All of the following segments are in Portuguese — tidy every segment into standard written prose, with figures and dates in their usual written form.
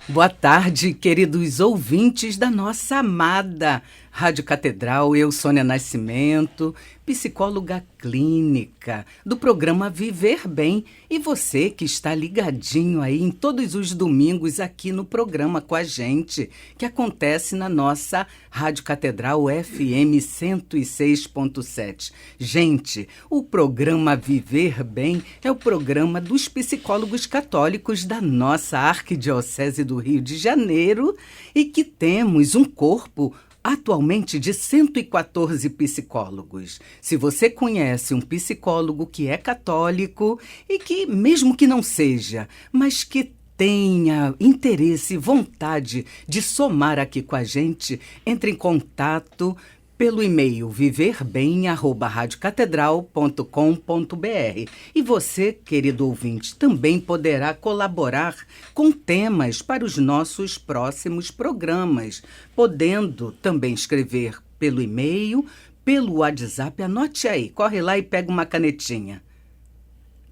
Boa tarde, queridos ouvintes da nossa amada Rádio Catedral. Eu, Sônia Nascimento, psicóloga clínica do programa Viver Bem. E você que está ligadinho aí em todos os domingos aqui no programa com a gente, que acontece na nossa Rádio Catedral FM 106.7. Gente, o programa Viver Bem é o programa dos psicólogos católicos da nossa Arquidiocese do Rio de Janeiro e que temos um corpo atualmente de 114 psicólogos. Se você conhece um psicólogo que é católico e que, mesmo que não seja, mas que tenha interesse e vontade de somar aqui com a gente, entre em contato pelo e-mail viverbem@radiocatedral.com.br. E você, querido ouvinte, também poderá colaborar com temas para os nossos próximos programas, podendo também escrever pelo e-mail, pelo WhatsApp. Anote aí, corre lá e pega uma canetinha.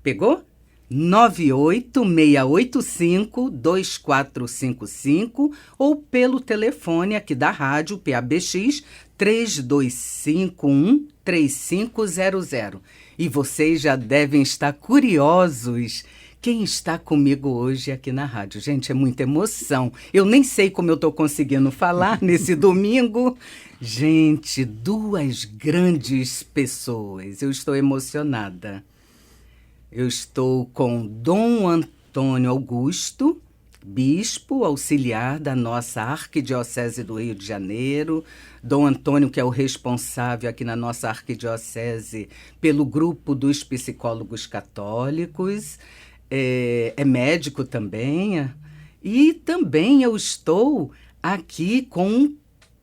Pegou? 98685-2455 ou pelo telefone aqui da rádio PABX 3251-3500. E vocês já devem estar curiosos. Quem está comigo hoje aqui na rádio? Gente, é muita emoção. Eu nem sei como eu estou conseguindo falar nesse domingo. Gente, duas grandes pessoas. Eu estou emocionada. Eu estou com Dom Antônio Augusto, bispo auxiliar da nossa Arquidiocese do Rio de Janeiro. Dom Antônio, que é o responsável aqui na nossa Arquidiocese pelo grupo dos psicólogos católicos, é médico também. E também eu estou aqui com o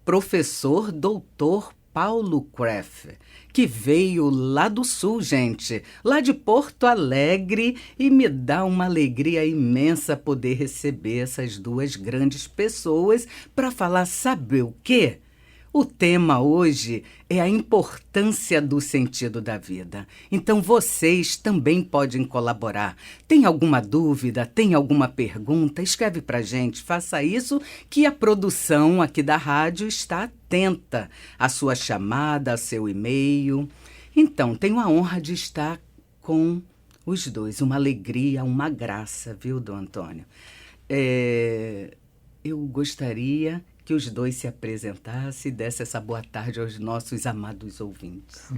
professor doutor Paulo Kreff, que veio lá do sul, gente, lá de Porto Alegre, e me dá uma alegria imensa poder receber essas duas grandes pessoas para falar, sabe o quê? O tema hoje é a importância do sentido da vida. Então vocês também podem colaborar. Tem alguma dúvida? Tem alguma pergunta? Escreve para a gente. Faça isso que a produção aqui da rádio está atenta à sua chamada, ao seu e-mail. Então, tenho a honra de estar com os dois. Uma alegria, uma graça, viu, Dom Antônio? Eu gostaria que os dois se apresentassem e dessem essa boa tarde aos nossos amados ouvintes.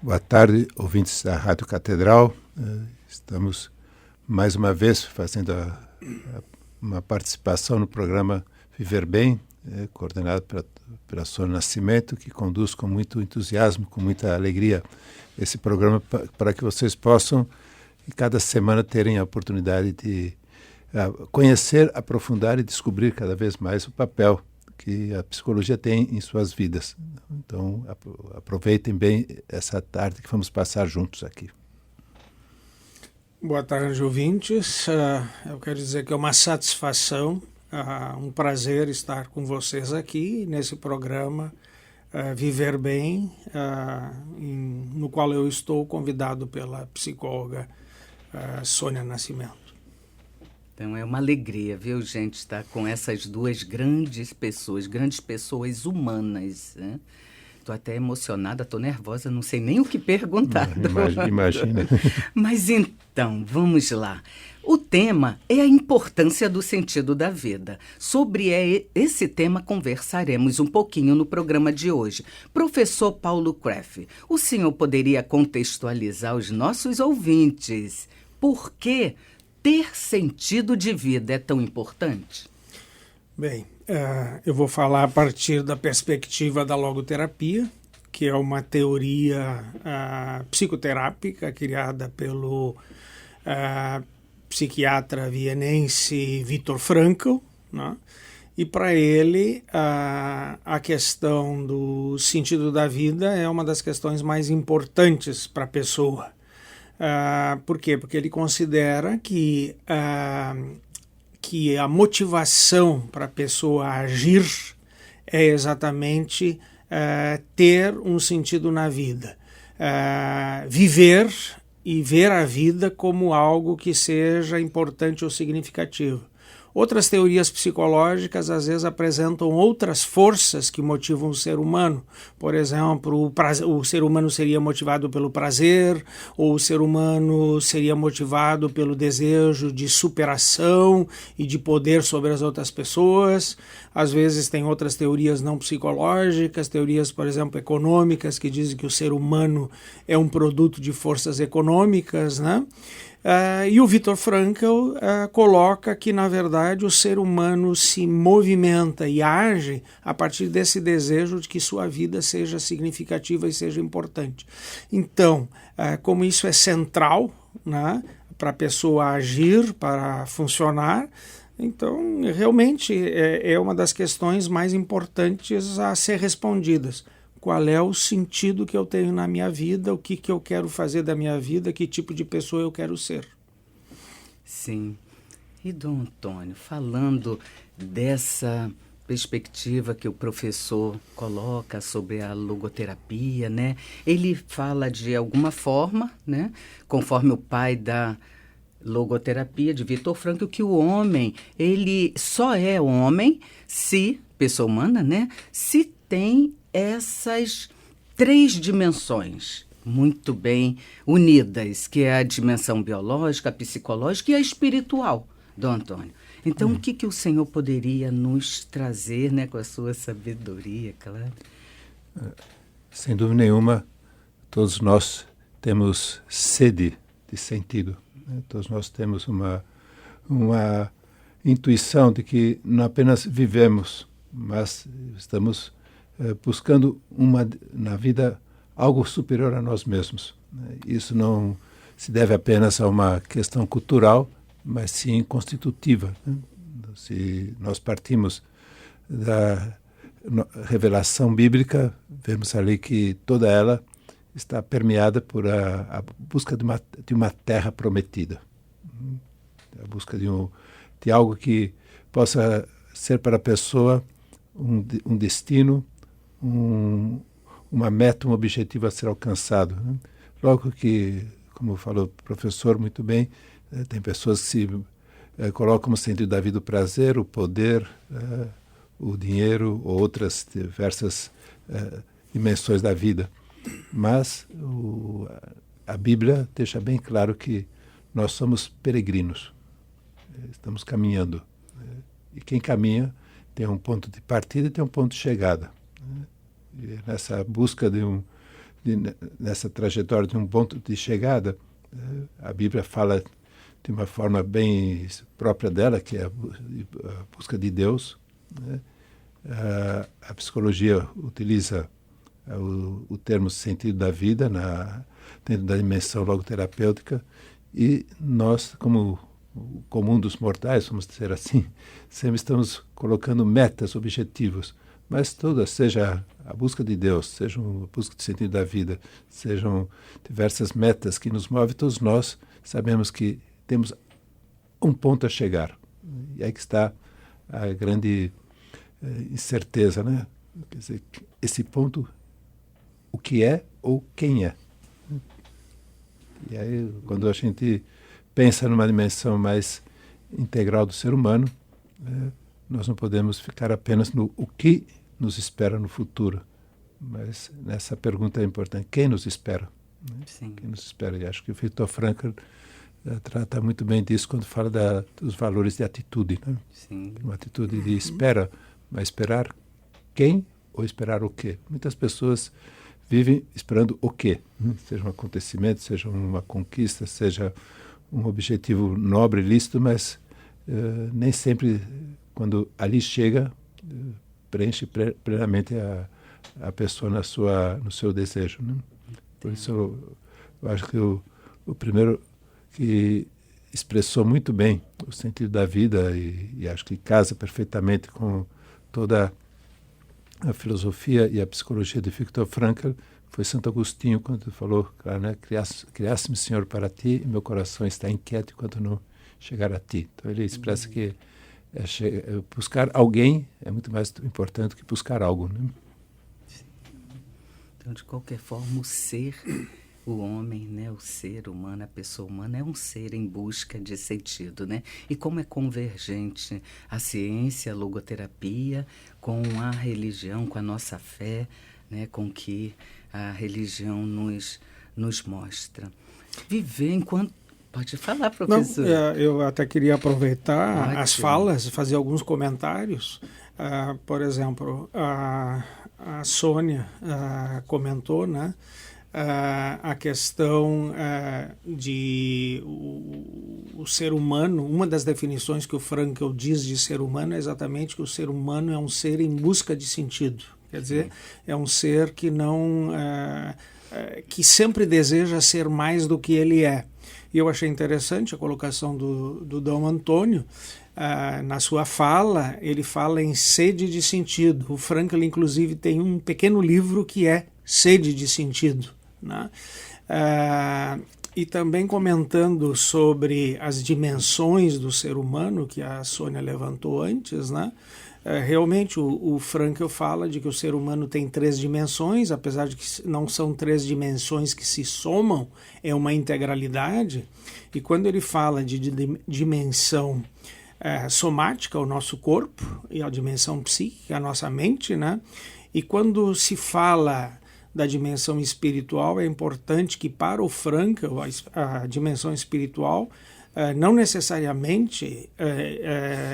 Boa tarde, ouvintes da Rádio Catedral. Estamos mais uma vez fazendo uma participação no programa Viver Bem, coordenado pela Sônia Nascimento, que conduz com muito entusiasmo, com muita alegria esse programa para que vocês possam, cada semana, terem a oportunidade de conhecer, aprofundar e descobrir cada vez mais o papel que a psicologia tem em suas vidas. Então, aproveitem bem essa tarde que vamos passar juntos aqui. Boa tarde, ouvintes. Eu quero dizer que é uma satisfação, um prazer estar com vocês aqui nesse programa Viver Bem, no qual eu estou convidado pela psicóloga Sônia Nascimento. Então é uma alegria, viu, gente, estar com essas duas grandes pessoas humanas, né? Estou até emocionada, estou nervosa, não sei nem o que perguntar. Imagina. Mas então, vamos lá. O tema é a importância do sentido da vida. Sobre esse tema conversaremos um pouquinho no programa de hoje. Professor Paulo Kreff, o senhor poderia contextualizar os nossos ouvintes? Por que ter sentido de vida é tão importante? Bem, eu vou falar a partir da perspectiva da logoterapia, que é uma teoria psicoterápica criada pelo psiquiatra vienense Viktor Frankl, né? E para ele a questão do sentido da vida é uma das questões mais importantes para a pessoa. Por quê? Porque ele considera que a motivação para a pessoa agir é exatamente ter um sentido na vida. Viver e ver a vida como algo que seja importante ou significativo. Outras teorias psicológicas às vezes apresentam outras forças que motivam o ser humano. Por exemplo, o ser humano seria motivado pelo prazer, ou o ser humano seria motivado pelo desejo de superação e de poder sobre as outras pessoas. Às vezes tem outras teorias não psicológicas, teorias, por exemplo, econômicas, que dizem que o ser humano é um produto de forças econômicas, né? E o Viktor Frankl coloca que, na verdade, o ser humano se movimenta e age a partir desse desejo de que sua vida seja significativa e seja importante. Então, como isso é central, né, para a pessoa agir, para funcionar, então, realmente, é uma das questões mais importantes a ser respondidas. Qual é o sentido que eu tenho na minha vida, o que eu quero fazer da minha vida, que tipo de pessoa eu quero ser. Sim. E, Dom Antônio, falando dessa perspectiva que o professor coloca sobre a logoterapia, né? Ele fala de alguma forma, né? Conforme o pai da logoterapia de Viktor Frankl, que o homem, ele só é homem se, pessoa humana, né? Se tem essas 3 dimensões muito bem unidas, que é a dimensão biológica, a psicológica e a espiritual, Dom Antônio. Então, o que o senhor poderia nos trazer, né, com a sua sabedoria, claro? Sem dúvida nenhuma, todos nós temos sede de sentido. Né? Todos nós temos uma intuição de que não apenas vivemos, mas estamos buscando na vida algo superior a nós mesmos. Isso não se deve apenas a uma questão cultural, mas sim constitutiva. Né? Se nós partimos da revelação bíblica, vemos ali que toda ela está permeada por a busca de uma terra prometida, a busca de algo que possa ser para a pessoa um destino, uma meta, um objetivo a ser alcançado. Né? Logo que, como falou o professor muito bem, tem pessoas que se colocam no sentido da vida o prazer, o poder, o dinheiro ou outras diversas dimensões da vida. Mas a Bíblia deixa bem claro que nós somos peregrinos, estamos caminhando. E quem caminha tem um ponto de partida e tem um ponto de chegada. E nessa busca nessa trajetória de um ponto de chegada, a Bíblia fala de uma forma bem própria dela, que é a busca de Deus. Né? A psicologia utiliza o termo sentido da vida dentro da dimensão logoterapêutica, e nós, como o comum dos mortais, vamos dizer assim, sempre estamos colocando metas, objetivos, mas todas, seja a busca de Deus, seja a busca de sentido da vida, sejam diversas metas que nos movem, todos nós sabemos que temos um ponto a chegar. E aí que está a grande incerteza, né? Quer dizer, esse ponto, o que é ou quem é. E aí, quando a gente pensa numa dimensão mais integral do ser humano, nós não podemos ficar apenas no o que nos espera no futuro, mas nessa pergunta é importante, quem nos espera? Né? Sim. Quem nos espera? E acho que o Viktor Frankl trata muito bem disso quando fala dos valores de atitude. Né? Sim. Uma atitude de espera, mas esperar quem ou esperar o quê? Muitas pessoas vivem esperando o quê? Seja um acontecimento, seja uma conquista, seja um objetivo nobre, lícito, mas nem sempre, quando ali chega, preenche plenamente a pessoa no seu desejo. Né? Por isso, eu acho que o primeiro que expressou muito bem o sentido da vida e acho que casa perfeitamente com toda a filosofia e a psicologia de Viktor Frankl foi Santo Agostinho, quando falou, claro, né, criasse-me, Senhor, para ti, e meu coração está inquieto enquanto não chegar a ti. Então ele expressa que buscar alguém é muito mais importante que buscar algo. Né? Então, de qualquer forma, o ser O homem, né, o ser humano, a pessoa humana é um ser em busca de sentido, né? E como é convergente a ciência, a logoterapia com a religião, com a nossa fé, né, com o que a religião nos mostra. Viver enquanto... Pode falar, professor. Não, eu até queria aproveitar Ótimo. as falas, fazer alguns comentários. Por exemplo, a Sônia comentou, né, a questão de o ser humano. Uma das definições que o Frankl diz de ser humano é exatamente que o ser humano é um ser em busca de sentido. Quer dizer, é um ser que não... que sempre deseja ser mais do que ele é. E eu achei interessante a colocação do Dom Antônio. Na sua fala, ele fala em sede de sentido. O Frankl, inclusive, tem um pequeno livro que é Sede de Sentido, né? E também comentando sobre as dimensões do ser humano, que a Sônia levantou antes, né? Realmente o Frankl fala de que o ser humano tem 3 dimensões, apesar de que não são 3 dimensões que se somam, é uma integralidade. E quando ele fala de dimensão somática, o nosso corpo, e a dimensão psíquica, a nossa mente, né? E quando se fala da dimensão espiritual, é importante que para o Frankl a dimensão espiritual não necessariamente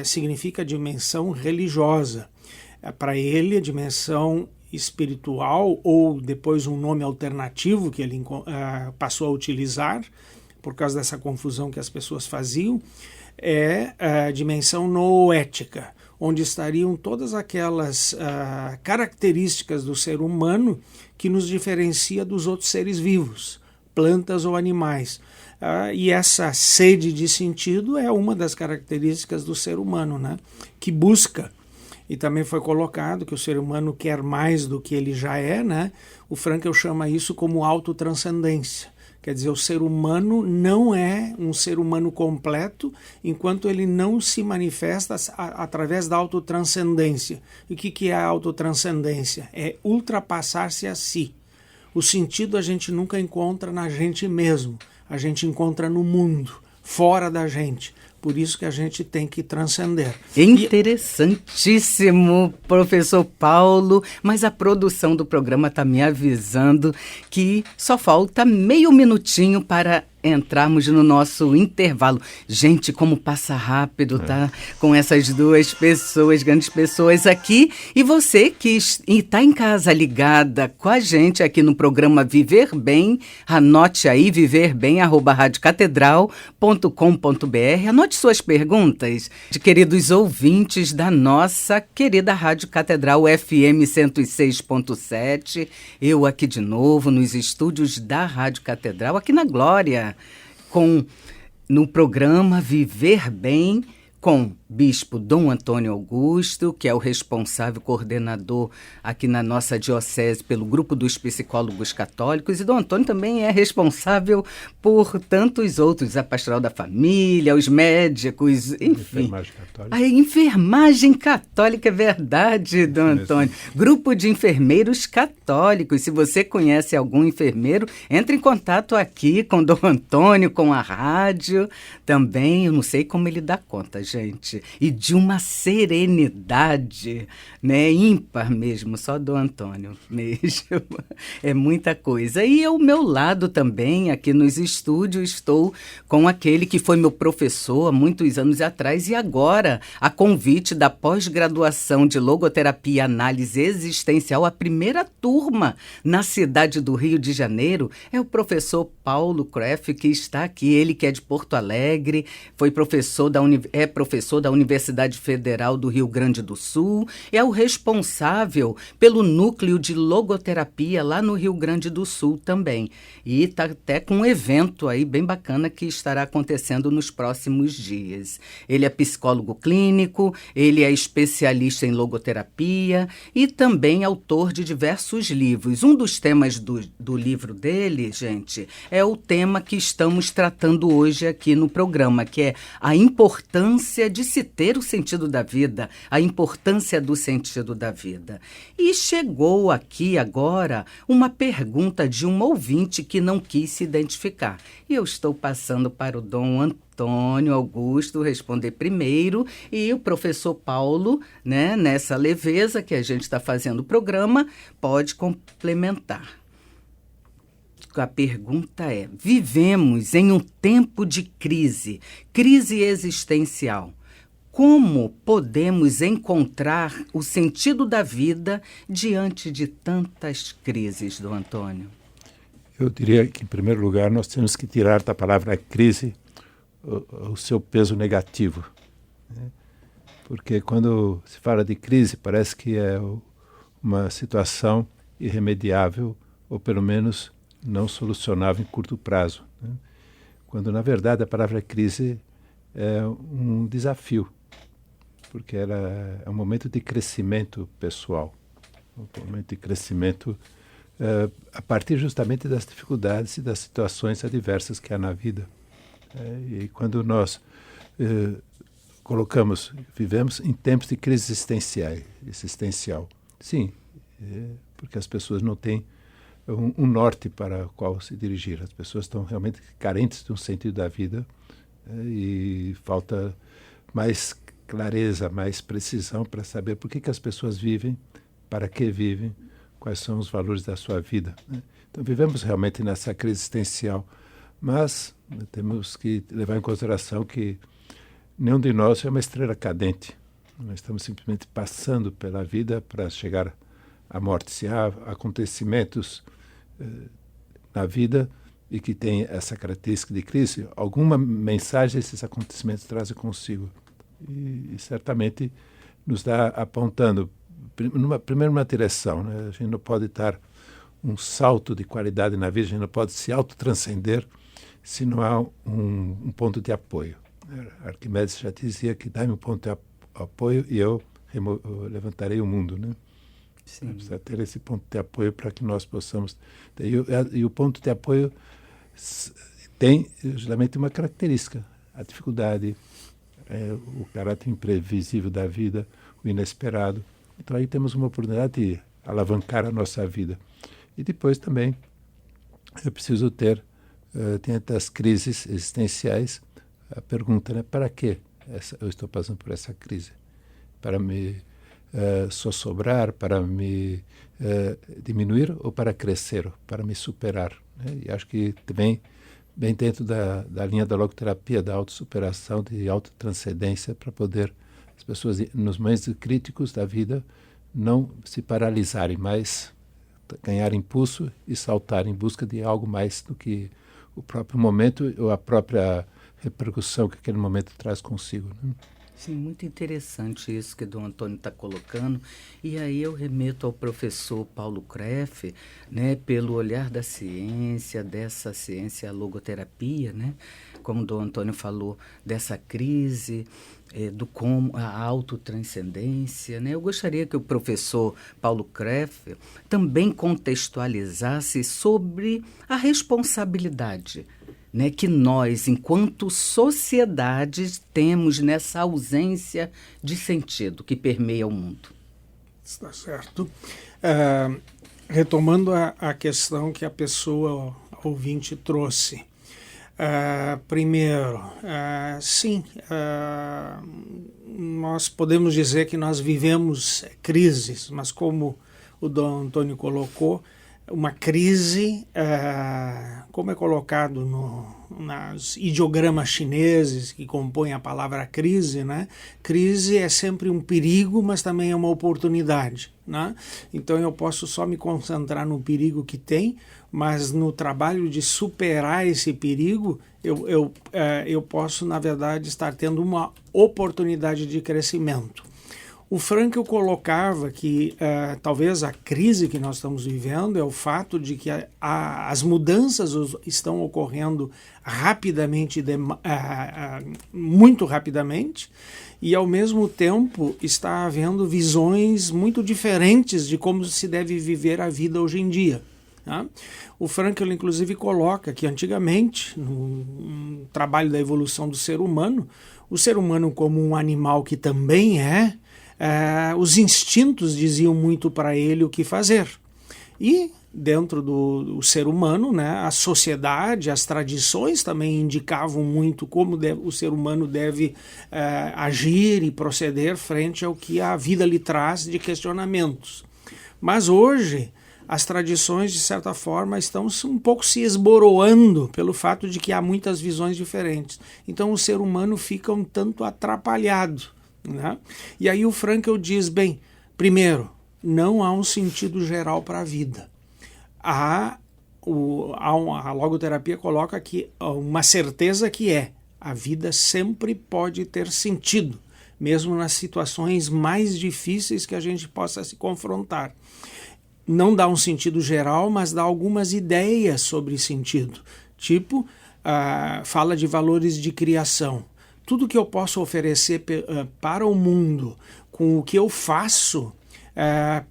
significa dimensão religiosa. Para ele, a dimensão espiritual, ou depois um nome alternativo que ele passou a utilizar, por causa dessa confusão que as pessoas faziam, é a dimensão noética, onde estariam todas aquelas características do ser humano que nos diferencia dos outros seres vivos, plantas ou animais. E essa sede de sentido é uma das características do ser humano, né? Que busca. E também foi colocado que o ser humano quer mais do que ele já é, né? O Frankl chama isso como autotranscendência. Quer dizer, o ser humano não é um ser humano completo enquanto ele não se manifesta através da autotranscendência. E o que é a autotranscendência? É ultrapassar-se a si. O sentido a gente nunca encontra na gente mesmo. A gente encontra no mundo, fora da gente. Por isso que a gente tem que transcender. Interessantíssimo, professor Paulo. Mas a produção do programa está me avisando que só falta meio minutinho para entrarmos no nosso intervalo. Gente, como passa rápido, tá? Com essas 2 pessoas, grandes pessoas aqui. E você que está em casa ligada com a gente aqui no programa Viver Bem, anote aí, viverbem@radiocatedral.com.br. Anote suas perguntas de queridos ouvintes da nossa querida Rádio Catedral FM 106.7. Eu aqui de novo nos estúdios da Rádio Catedral, aqui na Glória, no programa Viver Bem, com Bispo Dom Antônio Augusto, que é o responsável coordenador aqui na nossa diocese pelo Grupo dos Psicólogos Católicos, e Dom Antônio também é responsável por tantos outros, a Pastoral da Família, os médicos, enfim. Enfermagem católica. A enfermagem católica, é verdade, Dom Antônio. Grupo de enfermeiros católicos. Se você conhece algum enfermeiro, entre em contato aqui com Dom Antônio, com a rádio também. Eu não sei como ele dá conta, gente. E de uma serenidade, né, ímpar mesmo, só do Antônio mesmo. É muita coisa. E ao meu lado também, aqui nos estúdios, estou com aquele que foi meu professor há muitos anos atrás e agora, a convite da pós-graduação de Logoterapia e Análise Existencial, a primeira turma na cidade do Rio de Janeiro, é o professor Paulo Kreff, que está aqui. Ele que é de Porto Alegre, foi professor professor da Universidade Federal do Rio Grande do Sul, é o responsável pelo núcleo de logoterapia lá no Rio Grande do Sul também. E está até com um evento aí bem bacana que estará acontecendo nos próximos dias. Ele é psicólogo clínico, ele é especialista em logoterapia e também autor de diversos livros. Um dos temas do livro dele, gente, é o tema que estamos tratando hoje aqui no programa, que é a importância de se se ter o sentido da vida, a importância do sentido da vida. E chegou aqui agora uma pergunta de um ouvinte que não quis se identificar. E eu estou passando para o Dom Antônio Augusto responder primeiro, e o professor Paulo, né, nessa leveza que a gente está fazendo o programa, pode complementar. A pergunta é: vivemos em um tempo de crise existencial. Como podemos encontrar o sentido da vida diante de tantas crises, Dom Antônio? Eu diria que, em primeiro lugar, nós temos que tirar da palavra crise o seu peso negativo, né? Porque quando se fala de crise, parece que é uma situação irremediável, ou pelo menos não solucionável em curto prazo, né? Quando, na verdade, a palavra crise é um desafio, porque ela é um momento de crescimento pessoal, um momento de crescimento a partir justamente das dificuldades e das situações adversas que há na vida. E quando nós vivemos em tempos de crise existencial, sim, porque as pessoas não têm um norte para o qual se dirigir. As pessoas estão realmente carentes de um sentido da vida, e falta mais clareza, mais precisão para saber por que as pessoas vivem, para que vivem, quais são os valores da sua vida, né? Então, vivemos realmente nessa crise existencial, mas temos que levar em consideração que nenhum de nós é uma estrela cadente. Nós estamos simplesmente passando pela vida para chegar à morte. Se há acontecimentos na vida e que tem essa característica de crise, alguma mensagem esses acontecimentos trazem consigo. E certamente nos dá apontando, primeiro, uma direção, né? A gente não pode dar um salto de qualidade na vida, a gente não pode se autotranscender se não há um ponto de apoio. Arquimedes já dizia que dá-me um ponto de apoio e eu levantarei o mundo, né? Sim. Precisa ter esse ponto de apoio para que nós possamos... E o ponto de apoio tem justamente uma característica, a dificuldade, o caráter imprevisível da vida, o inesperado. Então aí temos uma oportunidade de alavancar a nossa vida. E depois também é preciso ter, diante das crises existenciais, a pergunta, né, para que eu estou passando por essa crise? Para me sossobrar, para me diminuir ou para crescer, ou para me superar, né? E acho que também bem dentro da linha da logoterapia, da autossuperação, de autotranscendência, para poder as pessoas, nos momentos críticos da vida, não se paralisarem, mas ganhar impulso e saltar em busca de algo mais do que o próprio momento ou a própria repercussão que aquele momento traz consigo, né? Sim, muito interessante isso que o Dom Antônio está colocando. E aí eu remeto ao professor Paulo Kreff, né, pelo olhar da ciência, dessa ciência, a logoterapia, né, como o Dom Antônio falou, dessa crise, do como a autotranscendência, né? Eu gostaria que o professor Paulo Kreff também contextualizasse sobre a responsabilidade, né, que nós, enquanto sociedade, temos nessa ausência de sentido que permeia o mundo. Está certo. Retomando a questão que a pessoa ouvinte trouxe. Primeiro, sim, nós podemos dizer que nós vivemos crises, mas como o Dom Antônio colocou, uma crise, como é colocado nos ideogramas chineses que compõem a palavra crise, né? Crise é sempre um perigo, mas também é uma oportunidade, né? Então eu posso só me concentrar no perigo que tem, mas no trabalho de superar esse perigo, eu posso, na verdade, estar tendo uma oportunidade de crescimento. O Frankl colocava que talvez a crise que nós estamos vivendo é o fato de que as mudanças estão ocorrendo rapidamente, muito rapidamente, e ao mesmo tempo está havendo visões muito diferentes de como se deve viver a vida hoje em dia. Tá? O Frankl, inclusive, coloca que antigamente, no trabalho da evolução do ser humano, o ser humano como um animal que também os instintos diziam muito para ele o que fazer. E dentro do ser humano, né, a sociedade, as tradições também indicavam muito como o ser humano deve agir e proceder frente ao que a vida lhe traz de questionamentos. Mas hoje as tradições, de certa forma, estão um pouco se esboroando pelo fato de que há muitas visões diferentes. Então o ser humano fica um tanto atrapalhado, né? E aí o Frankl diz, bem, primeiro, não há um sentido geral para a vida. A logoterapia coloca aqui uma certeza que a vida sempre pode ter sentido, mesmo nas situações mais difíceis que a gente possa se confrontar. Não dá um sentido geral, mas dá algumas ideias sobre sentido. Tipo, fala de valores de criação. Tudo que eu posso oferecer para o mundo com o que eu faço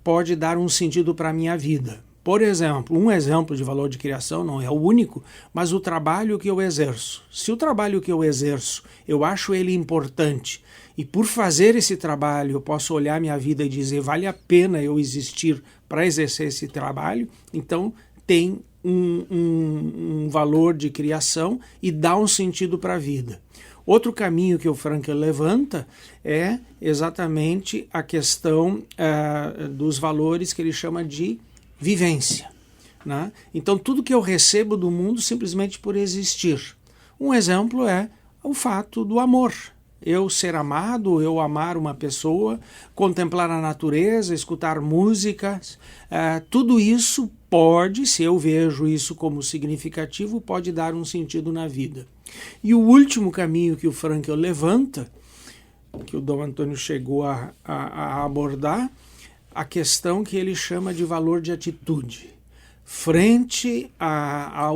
pode dar um sentido para a minha vida. Por exemplo, um exemplo de valor de criação, não é o único, mas o trabalho que eu exerço. Se o trabalho que eu exerço, eu acho ele importante, e por fazer esse trabalho eu posso olhar minha vida e dizer, vale a pena eu existir para exercer esse trabalho, então tem um valor de criação e dá um sentido para a vida. Outro caminho que o Frankl levanta é exatamente a questão dos valores que ele chama de vivência, né? Então tudo que eu recebo do mundo simplesmente por existir. Um exemplo é o fato do amor. Eu ser amado, eu amar uma pessoa, contemplar a natureza, escutar músicas, tudo isso pode, se eu vejo isso como significativo, pode dar um sentido na vida. E o último caminho que o Frankl levanta, que o Dom Antônio chegou a abordar, a questão que ele chama de valor de atitude. Frente à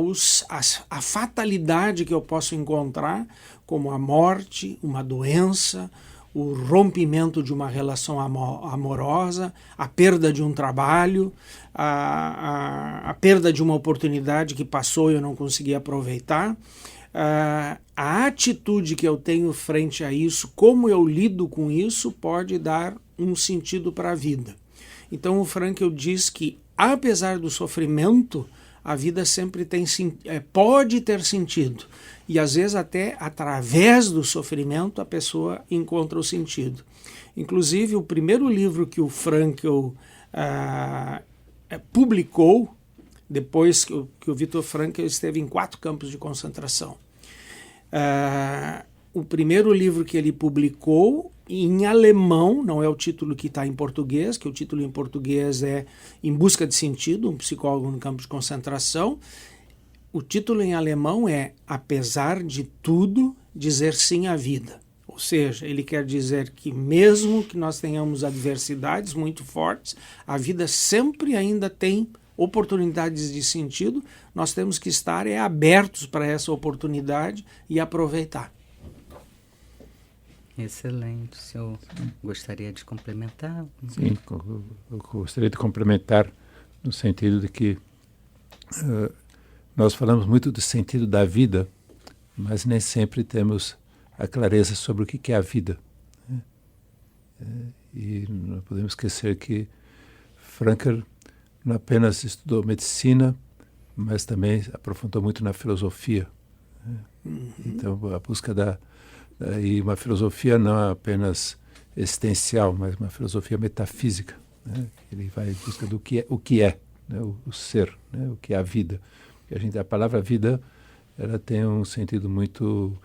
fatalidade que eu posso encontrar, como a morte, uma doença, o rompimento de uma relação amorosa, a perda de um trabalho, a perda de uma oportunidade que passou e eu não consegui aproveitar, a atitude que eu tenho frente a isso, como eu lido com isso, pode dar um sentido para a vida. Então o Frankl diz que, apesar do sofrimento, a vida sempre pode ter sentido. E às vezes até através do sofrimento a pessoa encontra o sentido. Inclusive o primeiro livro que o Frankl publicou, depois que o Viktor Frankl esteve em 4 campos de concentração. O primeiro livro que ele publicou em alemão, não é o título que está em português, que o título em português é Em Busca de Sentido, um psicólogo no campo de concentração. O título em alemão é Apesar de Tudo, Dizer Sim à Vida. Ou seja, ele quer dizer que mesmo que nós tenhamos adversidades muito fortes, a vida sempre ainda tem oportunidades de sentido, nós temos que estar abertos para essa oportunidade e aproveitar. Excelente. O senhor gostaria de complementar? Sim, eu gostaria de complementar no sentido de que nós falamos muito do sentido da vida, mas nem sempre temos a clareza sobre o que é a vida. E não podemos esquecer que Frankl não apenas estudou medicina, mas também aprofundou muito na filosofia. Então, a busca e uma filosofia não apenas existencial, mas uma filosofia metafísica. Ele vai em busca do que é, né? o ser, né? O que é a vida. A palavra vida, ela tem um sentido muito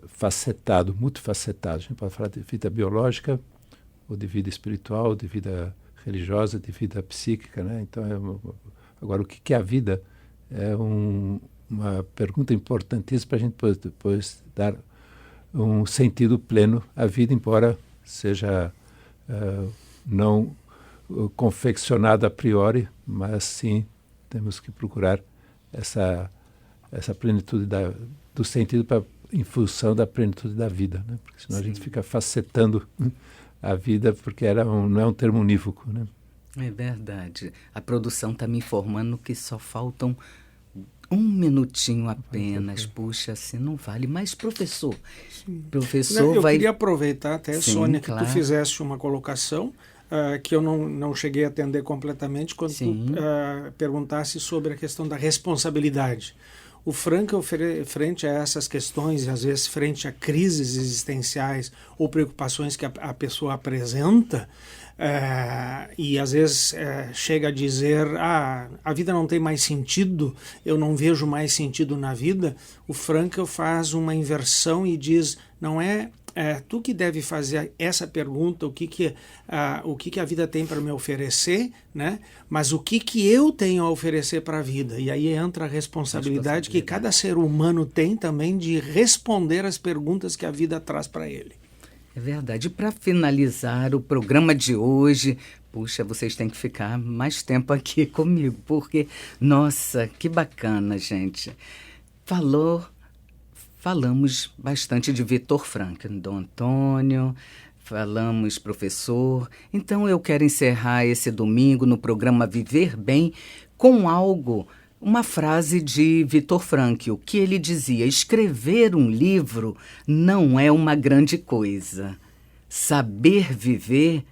facetado, multifacetado. A gente pode falar de vida biológica, ou de vida espiritual, de vida religiosa, de vida psíquica, né? Então, agora, o que é a vida é uma pergunta importantíssima para a gente depois dar um sentido pleno à vida, embora seja não confeccionado a priori, mas sim temos que procurar essa plenitude do sentido em função da plenitude da vida, né? Porque senão a gente fica facetando a vida, porque não é um termo unívoco, né? É verdade. A produção está me informando que só faltam Um minutinho apenas, puxa, assim não vale. Mas, professor, Eu queria aproveitar até, Sim, Sônia, que claro. tu fizeste uma colocação que eu não cheguei a atender completamente quando Sim. tu perguntasse sobre a questão da responsabilidade. O Frankl, frente a essas questões, e às vezes frente a crises existenciais ou preocupações que a pessoa apresenta, e às vezes chega a dizer a vida não tem mais sentido, eu não vejo mais sentido na vida, o Frankl faz uma inversão e diz, não é tu que deve fazer essa pergunta, o que a vida tem para me oferecer, né? Mas o que eu tenho a oferecer para a vida. E aí entra a responsabilidade que cada ser humano tem também de responder às perguntas que a vida traz para ele. É verdade. E para finalizar o programa de hoje, puxa, vocês têm que ficar mais tempo aqui comigo, porque, nossa, que bacana, gente. Falamos bastante de Viktor Frankl, Dom Antônio, falamos professor. Então eu quero encerrar esse domingo no programa Viver Bem com uma frase de Viktor Frankl, que ele dizia: escrever um livro não é uma grande coisa. Saber viver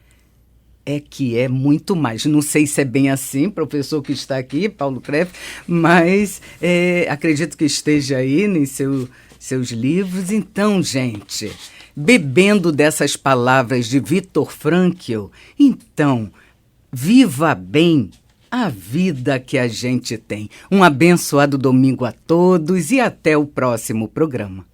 é que é muito mais. Não sei se é bem assim, professor que está aqui, Paulo Kreff, mas acredito que esteja aí nos seus livros. Então, gente, bebendo dessas palavras de Viktor Frankl, então, viva bem a vida que a gente tem. Um abençoado domingo a todos e até o próximo programa.